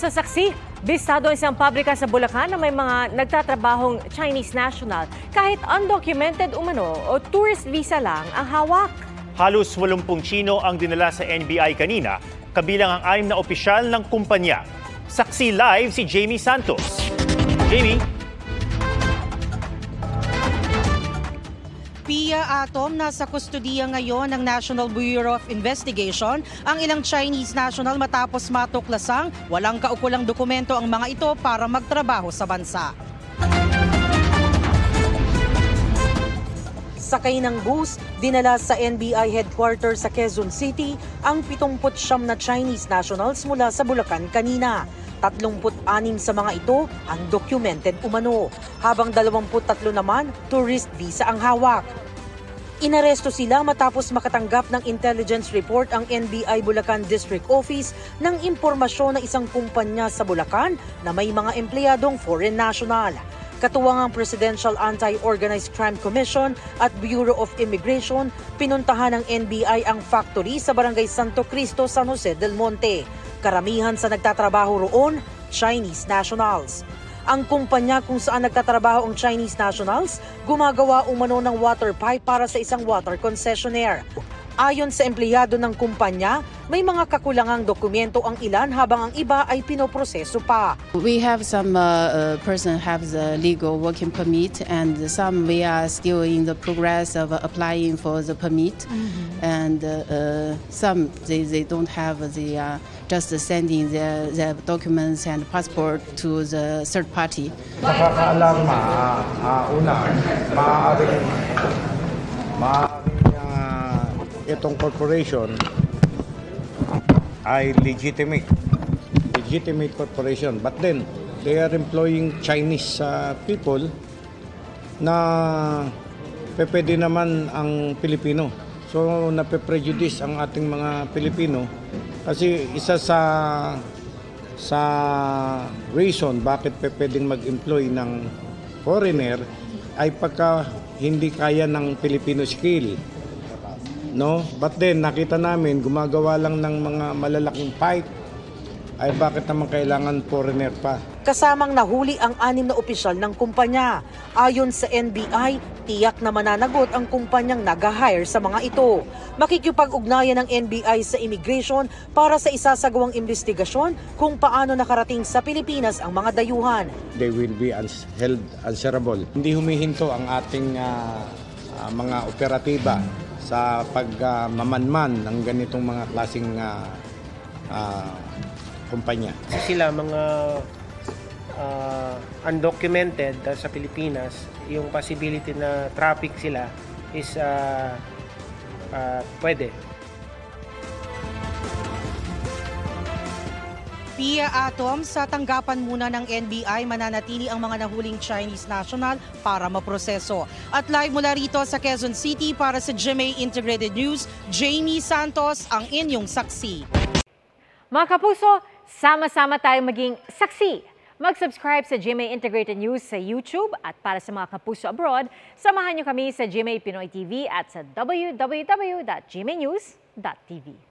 Sa saksi, bistado ang isang pabrika sa Bulacan na may mga nagtatrabahong Chinese national kahit undocumented umano o tourist visa lang ang hawak. Halos 80 Chino ang dinala sa NBI kanina, kabilang ang 6 na opisyal ng kumpanya. Saksi live si Jamie Santos. Jamie? Pia Atom, nasa kustodiya ngayon ng National Bureau of Investigation ang ilang Chinese national matapos matuklasang walang kaukulang dokumento ang mga ito para magtrabaho sa bansa. Sakay ng bus, dinala sa NBI headquarters sa Quezon City ang 79 na Chinese nationals mula sa Bulacan kanina. 36 sa mga ito ang documented umano, habang 23 naman tourist visa ang hawak. Inaresto sila matapos makatanggap ng intelligence report ang NBI Bulacan District Office ng impormasyon na isang kumpanya sa Bulacan na may mga empleyadong foreign national. Katuwang ang Presidential Anti-Organized Crime Commission at Bureau of Immigration, pinuntahan ng NBI ang factory sa Barangay Santo Cristo, San Jose del Monte. Karamihan sa nagtatrabaho roon, Chinese nationals. Ang kumpanya kung saan nagtatrabaho ang Chinese nationals, gumagawa umano ng water pipe para sa isang water concessionaire. Ayon sa empleyado ng kumpanya, may mga kakulangang dokumento ang ilan habang ang iba ay pinoproseso pa. We have some person have the legal working permit, and some we are still in the progress of applying for the permit, and some they don't have the just sending the documents and passport to the third party. Nakakaalarma, una, maaaring itong corporation ay legitimate corporation, but then they are employing Chinese people na pwede naman ang Pilipino. So nape-prejudice ang ating mga Pilipino kasi isa sa reason bakit pwedeng mag-employ ng foreigner ay pagka hindi kaya ng Filipino skill. No? But then, nakita namin, gumagawa lang ng mga malalaking pipe, ay bakit naman kailangan foreigner pa? Kasamang nahuli ang 6 na opisyal ng kumpanya. Ayon sa NBI, tiyak na mananagot ang kumpanyang nag-hire sa mga ito. Makikipag-ugnayan ng NBI sa immigration para sa isasagawang investigasyon kung paano nakarating sa Pilipinas ang mga dayuhan. They will be held answerable. Hindi humihinto ang ating mga operatiba sa pagmamanman ng ganitong mga klaseng kumpanya. Sila mga undocumented sa Pilipinas, yung possibility na traffic sila is pwede. Pia Atom, sa tanggapan muna ng NBI, mananatili ang mga nahuling Chinese national para maproseso. At live mula rito sa Quezon City para sa GMA Integrated News, Jamie Santos ang inyong saksi. Mga kapuso, sama-sama tayong maging saksi. Mag-subscribe sa GMA Integrated News sa YouTube at para sa mga kapuso abroad, samahan niyo kami sa GMA Pinoy TV at sa www.gmanews.tv.